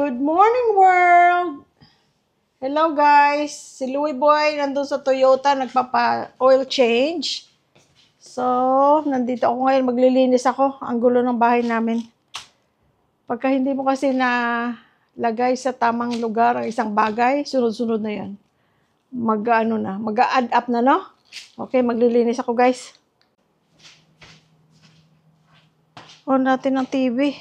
Good morning, world! Hello, guys! Si Louie Boy nandun sa Toyota, nagpapa-oil change. So, nandito ako ngayon, maglilinis ako. Ang gulo ng bahay namin. Pagka hindi mo kasi lagay sa tamang lugar ang isang bagay, sunod-sunod na yan. Mag-add up na, no? Okay, maglilinis ako, guys. On natin ang TV.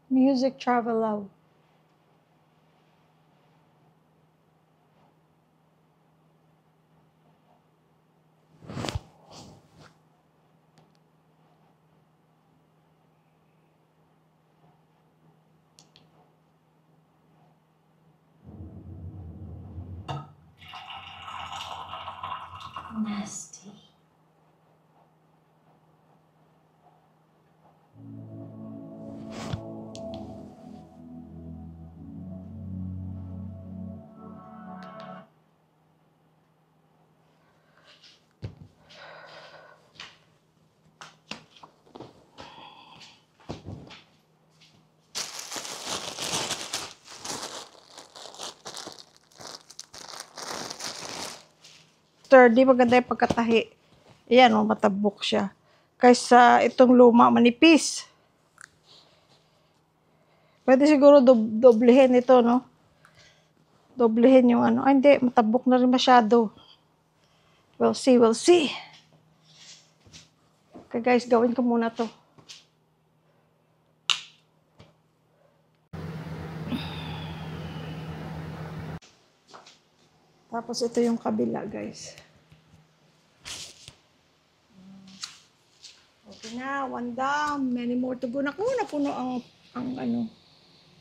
Music Travel Love. Nasty. Sturdy, maganda yung pagkatahi. Ayan, matabok siya. Kaysa itong luma, manipis. Pwede siguro doblehin ito, no? Doblehin yung ano. Ay, hindi. Matabok na rin masyado. We'll see, we'll see. Okay, guys, gawin ko muna to. Tapos ito yung kabila, guys. Okay na, one down. Many more to go. Naku, napuno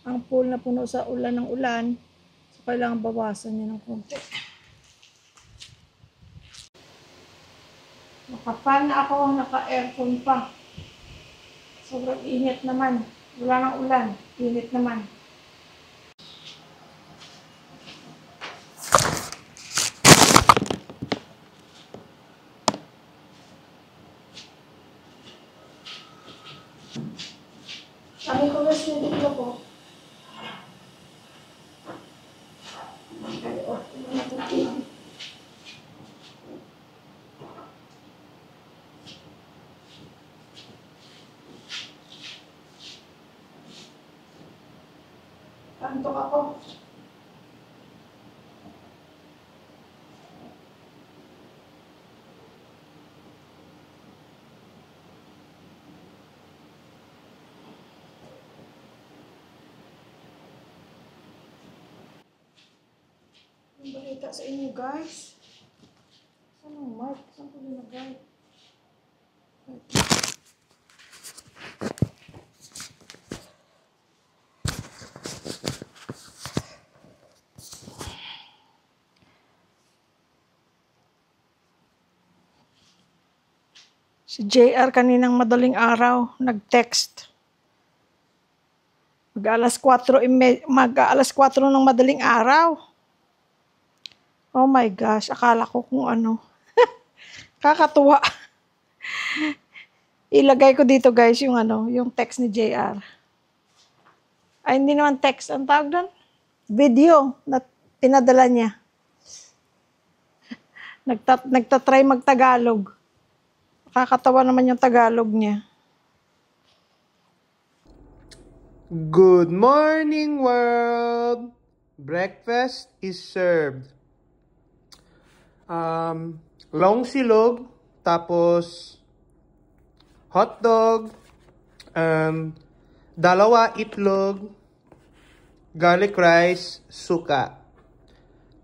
ang pool na puno sa ulan ng ulan. So, kailangan bawasan niya ng konti. Naka-fan na ako, naka-aircon pa. Sobrang init naman. Wala ng ulan. Init naman. Sabi ko guys, yung dito ko. Okay, off ko na ito TV. Antok ako. Ang balita sa inyo, guys. Saan ang mic? Saan ko nilagay? Si JR kaninang madaling araw, nag-text. Mag-alas 4 ng madaling araw. Oh my gosh, akala ko kung ano. Kakatuwa. Ilagay ko dito guys yung yung text ni JR. Ay, hindi naman text. Ang tawag doon? Video na pinadala niya. Nagtatry mag-Tagalog. Kakatawa naman yung Tagalog niya. Good morning, world! Breakfast is served. Long silog, tapos hotdog, dalawa itlog, garlic rice, suka.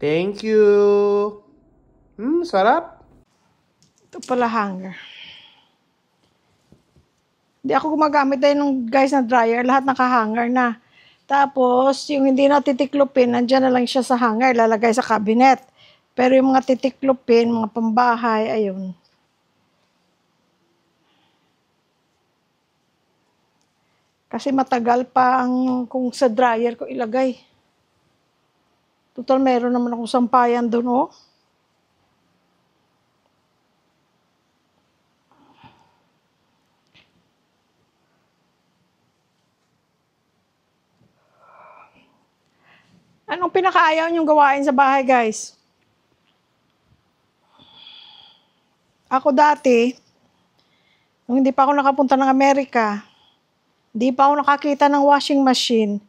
Thank you. Sarap. Ito pala hanger. Hindi ako gumagamit dahil ng guys na dryer, lahat naka-hanger na. Tapos, yung hindi na titiklopin, nandyan na lang siya sa hanger, lalagay sa cabinet. Pero yung mga titiklopin, mga pambahay, ayun. Kasi matagal pa ang kung sa dryer ko ilagay. Total, meron naman akong sampayan doon, oh. Anong pinakaayaw niyong gawain sa bahay, guys? Ako dati, nung hindi pa ako nakapunta ng Amerika, hindi pa ako nakakita ng washing machine,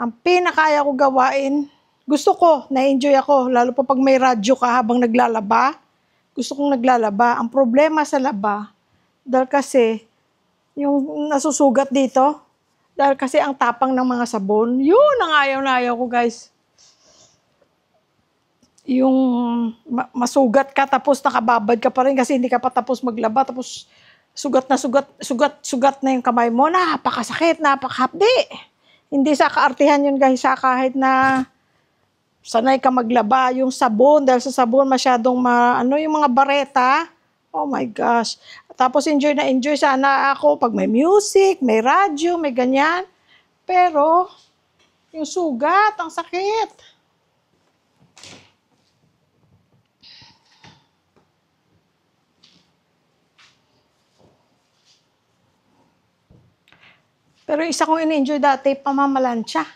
ang pinakaayaw ko gawain, gusto ko, na-enjoy ako, lalo pa pag may radyo ka habang naglalaba, gusto kong naglalaba. Ang problema sa laba, dahil kasi, yung nasusugat dito, dahil kasi ang tapang ng mga sabon, yun ang ayaw na ayaw ko, guys. Yung masugat ka tapos nakababad ka pa rin kasi hindi ka pa tapos maglaba tapos sugat na yung kamay mo, napakasakit, napakahapdi. Hindi sa kaartihan yun, guys, sa kahit na sanay ka maglaba, yung sabon, dahil sa sabon masyadong yung mga bareta, oh my gosh. Tapos enjoy na enjoy sana ako pag may music, may radyo, may ganyan. Pero, yung sugat, ang sakit. Pero isa kong in-enjoy dati, pamamalansya.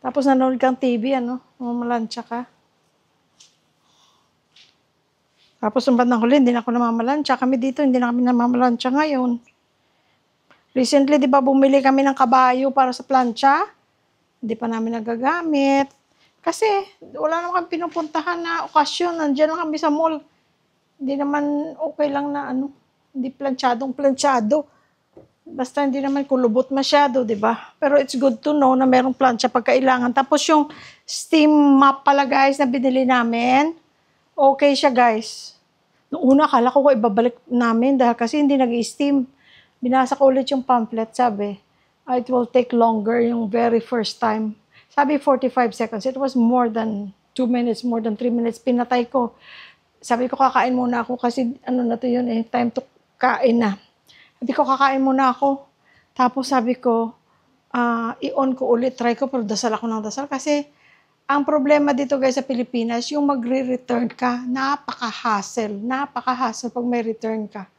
Tapos nanonood kang TV, mamamalansya ka. Tapos nung bandang huli, hindi na ako namamalansya. Kami dito, hindi na kami namamalansya ngayon. Recently, di ba, bumili kami ng kabayo para sa plancha? Hindi pa namin nagagamit. Kasi, wala naman kami pinupuntahan na okasyon. Nandiyan lang kami sa mall. Hindi naman okay lang na hindi planchado. Basta hindi naman kulubot masyado, di ba? Pero it's good to know na merong plancha pagkailangan. Tapos yung steam mop pala, guys, na binili namin, okay siya, guys. Noong una, akala ko ibabalik namin dahil kasi hindi nag-steam. Binasa ko ulit yung pamphlet, sabi, it will take longer yung very first time. Sabi 45 seconds. It was more than 2 minutes, more than 3 minutes. Pinatay ko. Sabi ko, kakain muna ako kasi na to yun time to kain na. Sabi ko, kakain muna ako. Tapos sabi ko, i-on ko ulit, try ko, pero dasal ako ng dasal. Kasi, ang problema dito, guys, sa Pilipinas, yung magre-return ka, napaka-hassle pag may return ka.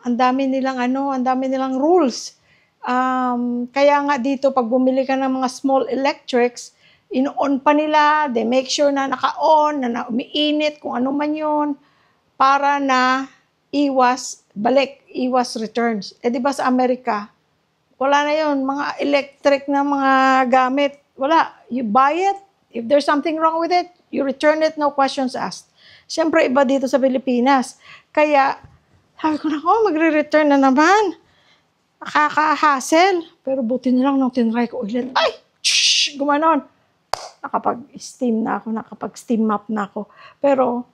Ang dami nilang rules. Kaya nga dito, pag bumili ka ng mga small electrics, in-on pa nila, they make sure na naka-on, na umiinit, kung ano man yun, para na iwas returns. Di ba sa Amerika, wala na yun, mga electric na mga gamit, wala. You buy it, if there's something wrong with it, you return it, no questions asked. Siyempre, iba dito sa Pilipinas. Kaya, sabi ko, magre-return na naman. Nakaka-hassle. Pero buti na lang nung tinry ko ulit. Ay! Gumanon. Nakapag-steam na ako, nakapag-steam mop na ako. Pero,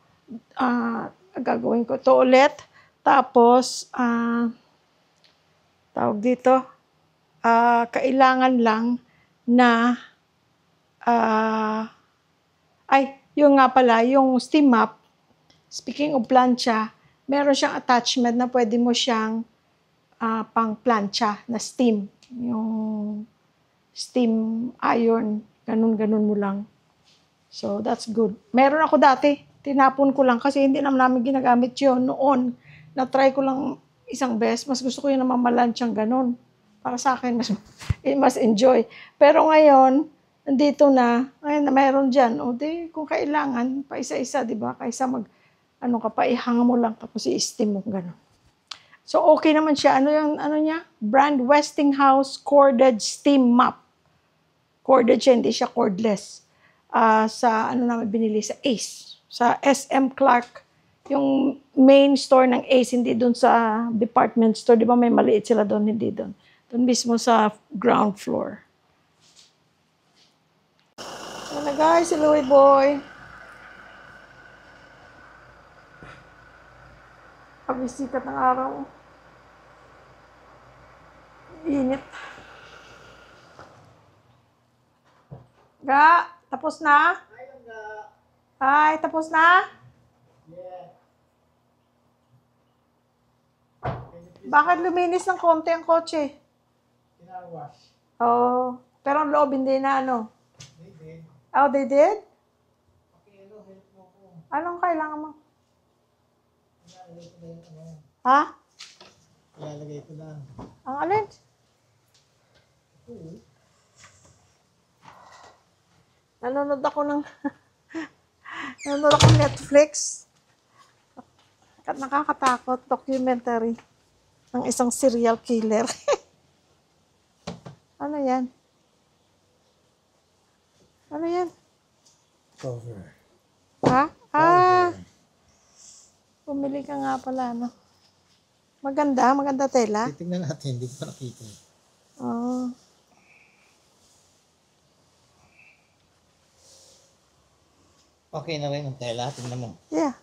gagawin ko ito ulit. Tapos, tawag dito, kailangan lang na, yung nga pala, yung steam mop, speaking of plancha, meron siyang attachment na pwede mo siyang pang plancha na steam. Yung steam iron, ganun-ganun mo lang. So, that's good. Meron ako dati, tinapon ko lang kasi hindi namin ginagamit yun noon. Na-try ko lang isang beses, mas gusto ko yung namamalansyang ganun. Para sa akin, mas enjoy. Pero ngayon, nandito na, ngayon na meron dyan, kung kailangan, pa isa-isa, di ba? Kaysa ihang mo lang, tapos i-steam mo, ganun. So, okay naman siya. Ano niya? Brand Westinghouse Corded Steam Mop. Corded siya, hindi siya cordless. Namin binili? Sa Ace. Sa SM Clark. Yung main store ng Ace, hindi doon sa department store. Di ba may maliit sila doon? Hindi doon. Doon mismo sa ground floor. na guys, si Louie Boy. Pag-isikat ng araw. Init. Ga, tapos na? Ay, tapos na? Bakit luminis ng konti ang kotse? Kinawash. Oh, pero ang loob hindi na ano. They did. Oh, they did? Okay, help mo ko. Anong kailangan mo? Ilalagay ko na yung ano. Ha? Ilalagay ko na. Ang alin? Nanonood ako ng nanonood ako ng Netflix. At nakakatakot, documentary ng isang serial killer. Ano yan? Ano yan? Cover. Ha? Ah! Pumili ka nga pala, no? Maganda tela. Titignan natin, hindi ko pa nakita. Oh. Okay na rin ang tela, tingnan mo. Yeah.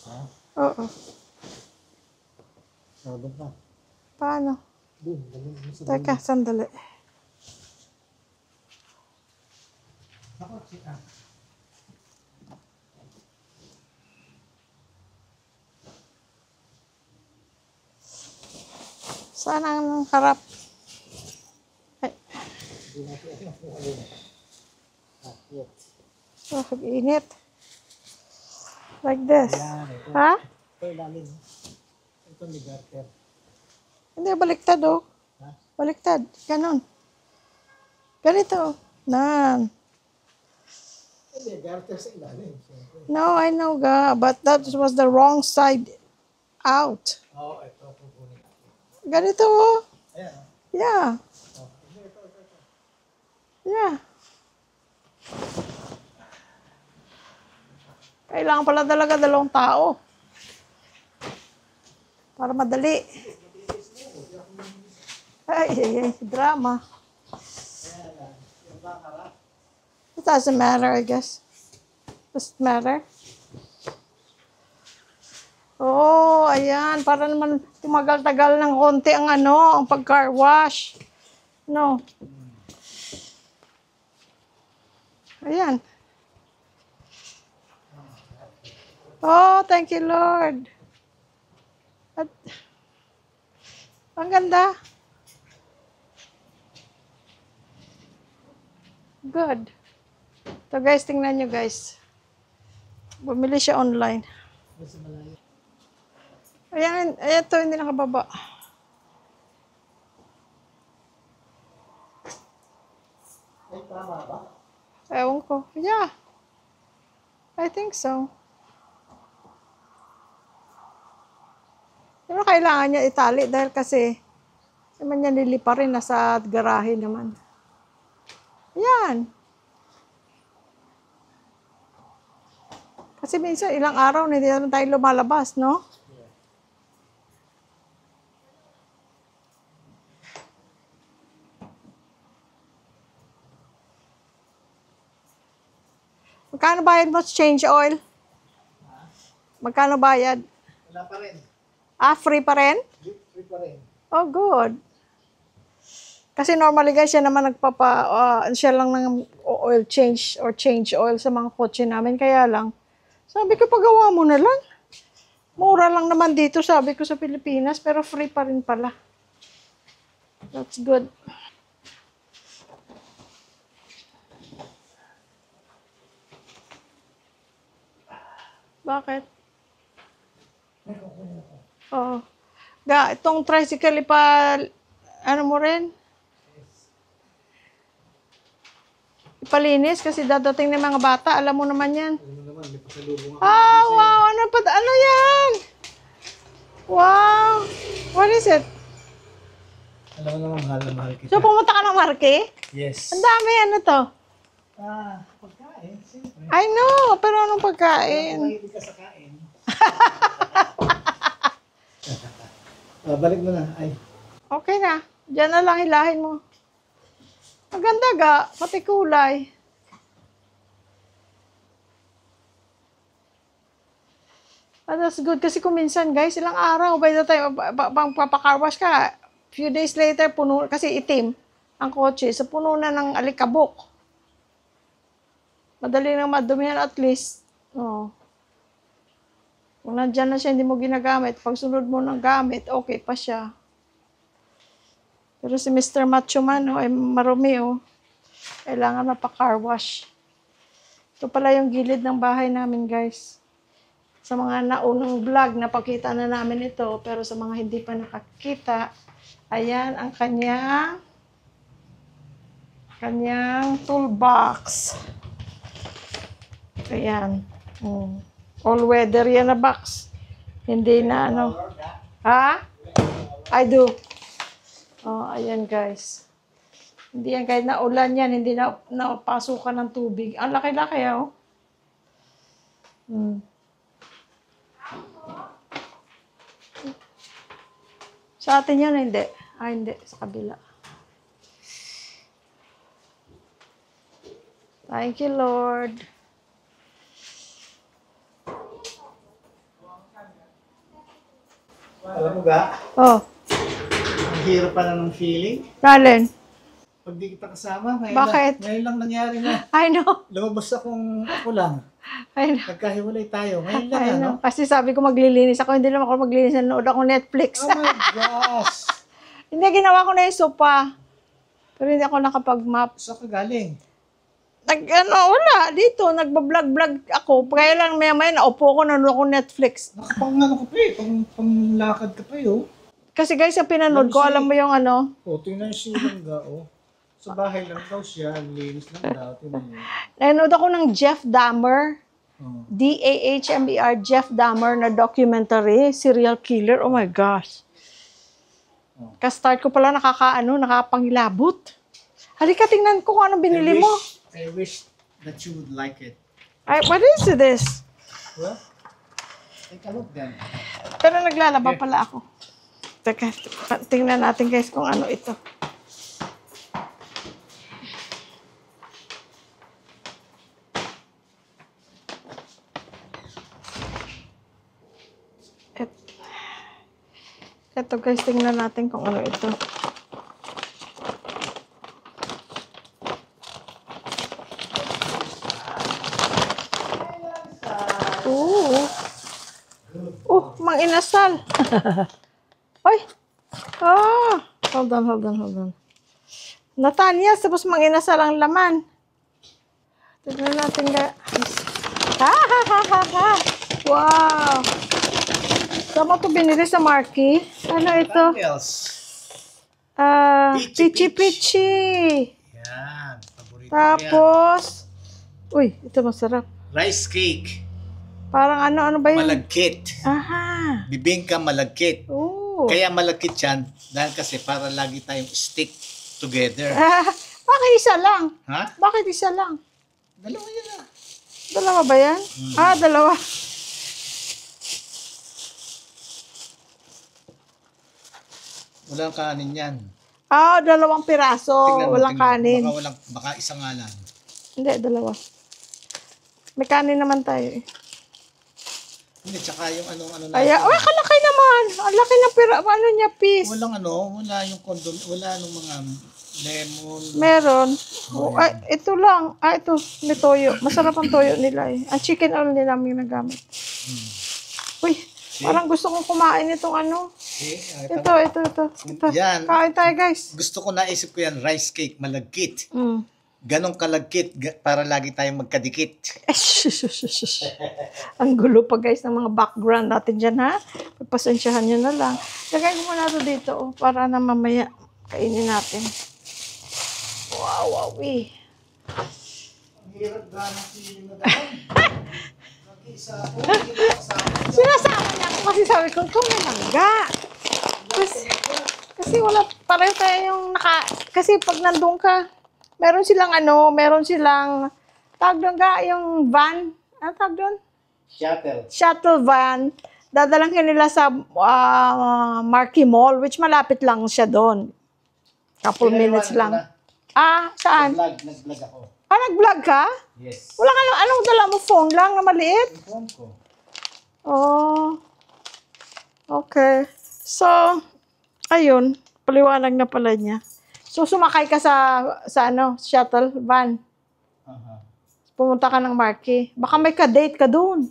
Ha? Oo. Sarap na. Paano? Doon, dalhin mo sa Teka, sandali. Ako, siya. Saan ang harap? Ay, Hindi natin alam kung alin. Yet. oh, init. Like this. Yan, ito. Ha? Ito ilalim. Ito may garter. Hindi, baliktad oh. Ha? Baliktad. Ganon. Ganito. Nan. Hindi, garter sa ilalim. Siyempre. No, I know ga. But that was the wrong side out. Oo, ito. Pupunin natin. Ganito oh. Ayan. Yeah. Oh, ito. Yeah. Kailangan pala talaga dalawang tao. Para madali. Ay, drama. It doesn't matter, I guess. Does it matter? Oh, ayan. Para naman tumagal-tagal ng konti ang ano, ang pag-car wash. No. Ayan. Oh, thank you, Lord. At, ang ganda. Good. So guys, tingnan nyo guys. Bumili siya online. Ayan, ito hindi nakababa. Ay, tama ba? Ewan ko. Yeah. I think so. Pero kailangan niya itali dahil kasi naman niya lilipa rin nasa garahe naman. Yan. Kasi minsan ilang araw na hindi naman tayo lumalabas, no? Magkano bayad mo sa change oil? Magkano bayad? Wala pa rin. Ah, free pa rin? Free pa rin. Oh, good. Kasi normally guys, siya naman siya lang ng oil change or change oil sa mga kotse namin. Kaya lang, sabi ko, pagawa mo na lang. Mura lang naman dito, sabi ko sa Pilipinas, pero free pa rin pala. That's good. Bakit? Oo. Itong tricycle ano mo rin? Ipalinis kasi dadating ng mga bata. Alam mo naman yan. Alam mo naman, may pasalubong ako. Ah, wow! Ano yan? Wow! What is it? Alam mo naman, mahal na mahal kita. So, pumunta ka ng Marque? Yes. Ang dami, ano to? Pagkain, siyempre. I know, pero anong pagkain? Mahilig ka sa kain. Balik mo na. Ay. Okay na. Diyan na lang hilahin mo. Maganda ga, pati kulay. But that's good kasi kung minsan guys, ilang araw, by the time, pang papakarwash ka, few days later, puno, kasi itim ang kotse, so puno na ng alikabok. Madali nang madumihan at least. Oh. Kung nandyan na siya, hindi mo ginagamit, pag sunod mo ng gamit, okay pa siya. Pero si Mr. Macho Man, oh, ay marumi, oh. Kailangan mapakarwash. Ito pala yung gilid ng bahay namin, guys. Sa mga naunang vlog, napakita na namin ito. Pero sa mga hindi pa nakakita, ayan ang kanyang toolbox. Ayan. All weather yan na box. Hindi na ano. Ha? I do. Oh, ayan guys. Hindi yan kahit na ulan yan, hindi na napasukan ng tubig. Ang laki-laki, oh. Sa atin yan, hindi. Ah, hindi. Sa kabila. Thank you, Lord. Alam mo ba, Oh, ang hirap pa ng feeling. Nalin. Pag di kita kasama, Bakit? ngayon lang nangyari na. I know. Lumabas ako lang. I know. Nagkahiwalay tayo. Ngayon lang, I ano? know. Kasi sabi ko maglilinis ako. Hindi naman ako maglinis. Nanood ako Netflix. Oh my gosh! Hindi, ginawa ko na yung sopa. Pero hindi ako nakapag-map. Saan ka galing? Wala. Dito, nagbablog-vlog ako. Kaya lang maya-maya naupo ko, nanood ako Netflix. Nakapangano ka pa eh. Panglakad ka pa eh, oh. Kasi guys, yung pinanood ko, alam mo yung ano, Oh, tingnan yung silang oh. Sa bahay lang daw siya. Linis lang daw. Tingnan mo. nanood ako ng Jeff Dahmer. Oh. Dahmer, Jeff Dahmer na documentary, serial killer. Oh my gosh. Ka-start ko pala nakapangilabot. Halika, tingnan ko kung anong binili mo. I wish that you would like it. Ay, what is this? Well, take a look then. Pero naglalaba pala ako. Teka, tingnan natin guys kung ano ito. Ito guys, tingnan natin kung ano ito. Mang inasal. Oy. Hold on. Natanyas, tapos mang inasal ang laman. Tignan natin guys. Wow. Saan mo ito binili sa Marky? Ano ito? Pichi. Yan. Paborito Tapos, uy, ito masarap. rice cake. Parang ano ba yun? Malagkit. Aha. Bibingka malagkit. Oh. Kaya malagkit yan dahil kasi para lagi tayong stick together. Bakit isa lang? Ha? Bakit isa lang? Dalawa yan ah. Dalawa ba yan? Dalawa. Walang kanin yan. Dalawang piraso. Walang kanin. Baka isa nga lang. Hindi, dalawa. May kanin naman tayo eh. Hindi, tsaka yung ano natin. Kalaki naman. Ang laki ng piece. Wala yung condom, wala nung mga lemon. Meron. Ito lang. Ito. May toyo. Masarap ang toyo nila eh. Ang chicken oil nila namin nagamit. Uy, parang gusto kong kumain itong ano. Ito. Yan. Kain tayo guys. Gusto ko naisip ko yan, rice cake, malagkit. Mm. Ganong kalagkit para lagi tayong magkadikit. Ang gulo pa guys ng mga background natin dyan ha. Pagpasensyahan nyo na lang. Lagay ko muna ito dito para na mamaya kainin natin. Wow. Ang hirap ganang feeling na gano'n. Mag-isa ako, hindi ko kasama. Sinasama niya ako kasi sabi ko, ikaw may langga. Kasi wala, pareho tayo yung kasi pag nandun ka, meron silang, tawag doon ka, yung van, ano tawag doon? Shuttle van. Dadalangin nila sa Marky Mall, which malapit lang siya doon. Couple minutes lang. Saan? Nag-vlog ako. Nag-vlog ka? Yes. Wala ka lang, anong dala mo? Phone lang na maliit? Yung phone ko. Oh, okay. So, ayun, paliwanag na pala niya. So, sumakay ka sa ano, shuttle van. Aha. Pumunta ka ng Marquee. Baka may ka-date ka doon.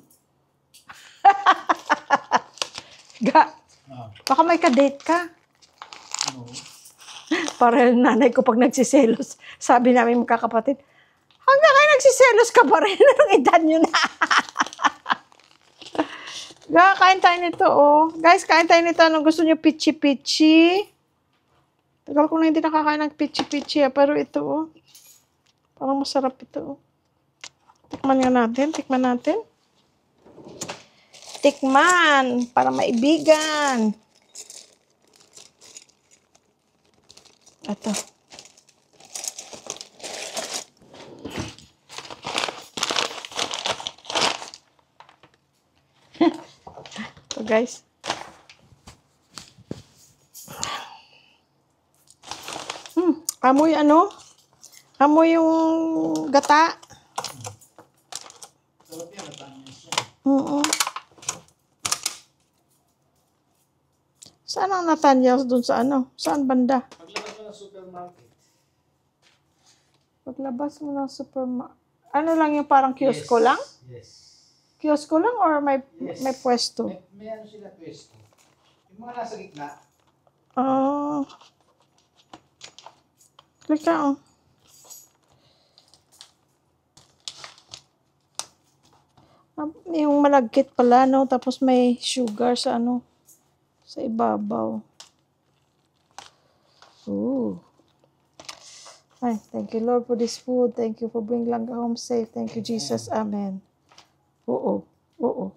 Ah, Baka may ka-date ka. no. Para yung nanay ko pag nagsiselos, sabi namin magkakapatid, hanggang kayo nagsiselos ka pa rin. Anong edad nyo na? Kain tayo nito, oh. Guys, kain tayo nito. Anong gusto nyo? Pichi-pichi. Tagal ko na hindi nakakain ng pichi-pichi, pero ito, oh. Parang masarap ito, oh. Tikman nga natin. Tikman natin. Tikman. Para maibigan. Ito. Ito, guys. Amoy ano? Amoy yung gata. Sarap yan, matamis yan. Oo. Saan ang Nathaniel's dun sa ano? Saan banda? Paglabas mo ng supermarket. Paglabas mo ng supermarket. Ano lang yung parang kiosko lang? Yes. Kiosko lang or may Yes. may pwesto? May ano sila pwesto. Yung mga nasa gitna. Ah. Click ka, oh. Yung malagkit pala, no? Tapos may sugar sa ano? Sa ibabaw. Ooh. Ay, thank you, Lord, for this food. Thank you for bringing Langga home safe. Thank you, Jesus. Amen. Oo. Oo.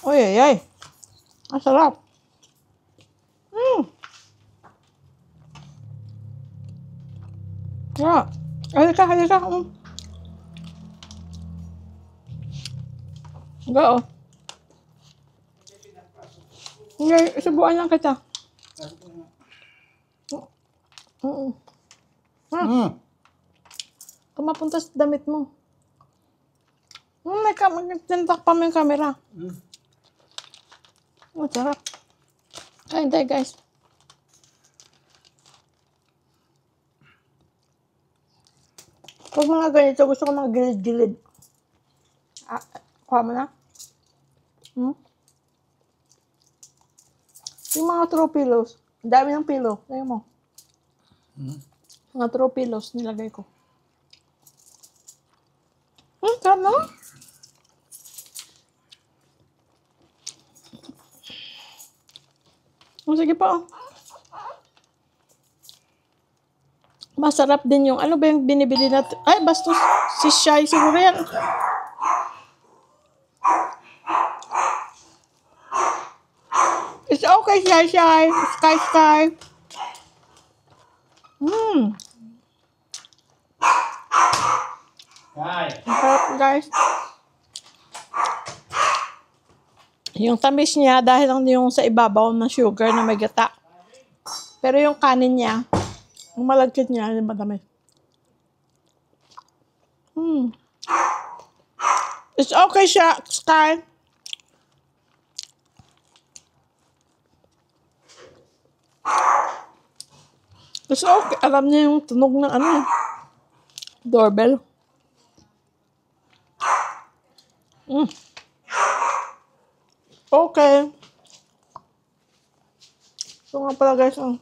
Oy, ay, ay. Ang sarap. Yeah. Halika, halika. Go. Hindi, subuan lang kita. Kumapunta sa damit mo. Nagtintak pa mo yung camera. Sarap. Kain tayo, guys. Pag mga ganito, gusto ko mga gilid-gilid. Kuha mo na? Yung mga throw pillows. Ang dami ng pillow. Tayo mo. Mga throw pillows nilagay ko. Sarap na? Sige pa, oh. Masarap din yung, ano ba yung binibili natin? Ay, bastos. Si Shai, siguro yan. It's okay, Shai, Shai. Sky, Sky. Sarap, guys. Yung tamis niya, dahil lang yung sa ibabaw ng sugar na may gata. Pero yung kanin niya, yung malagkit niya, yung matamis. It's okay, Sky. It's okay. Alam niya yung tunog ng ano, doorbell. Okay. So nga pala, guys, ang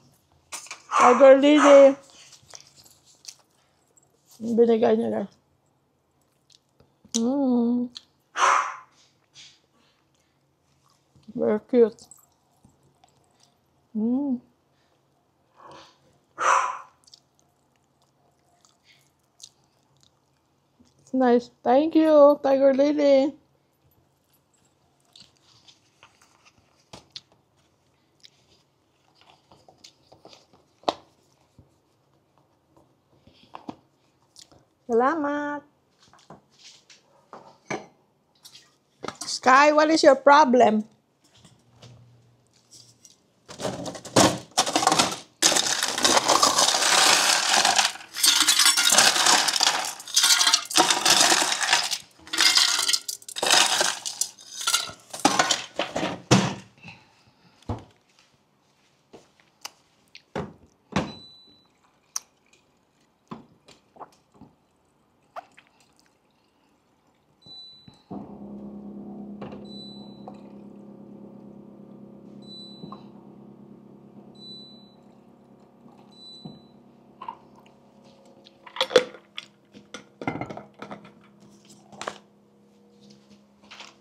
Tiger Lily. Binigay niya, guys. Very cute. It's nice. Thank you, Tiger Lily. Salamat. Sky, what is your problem?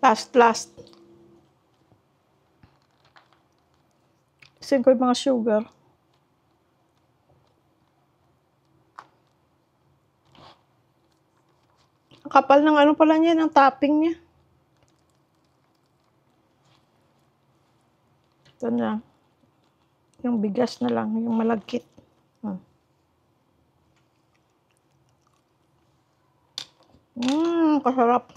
Last. Kasi ko yung mga sugar. Ang kapal ng ano pala niya, ng topping niya. Ito na. Yung bigas na lang, yung malagkit. Kasarap.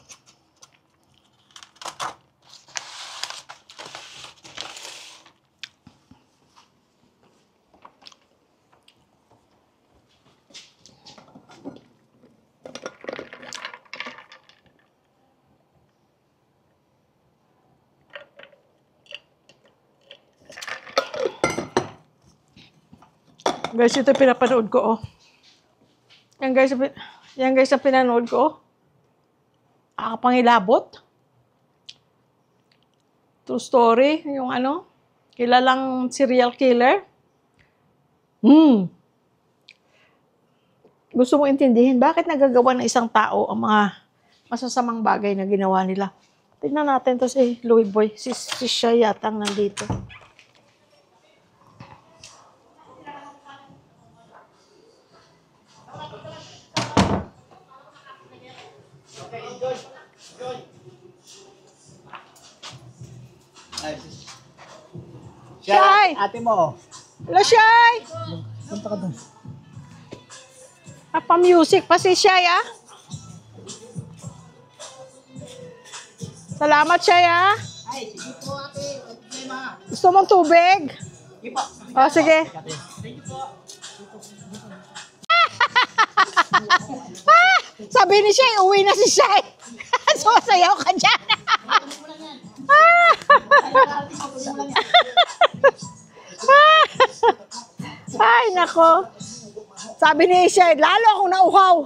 Guys, ito pinapanood ko, oh. Yan guys, ang pinanood ko, oh. Pangilabot. True story, yung ano, kilalang serial killer. Gusto mo intindihin, bakit nagagawa ng isang tao ang mga masasamang bagay na ginawa nila? Tingnan natin to si Louie Boy. Si siya yatang nandito. Shy! Ate mo. Hello, Shy! Punta ka doon. Pa-music pa si Shy, ah. Salamat, Shy, ah. Ay, sige po ate. Gusto mong tubig? Sige po. O, sige. Thank you po. Sabi ni Shy, uwi na si Shy. Sumasayaw ka dyan. Ay, nako. Sabi ni Shy, lalo akong nauhaw.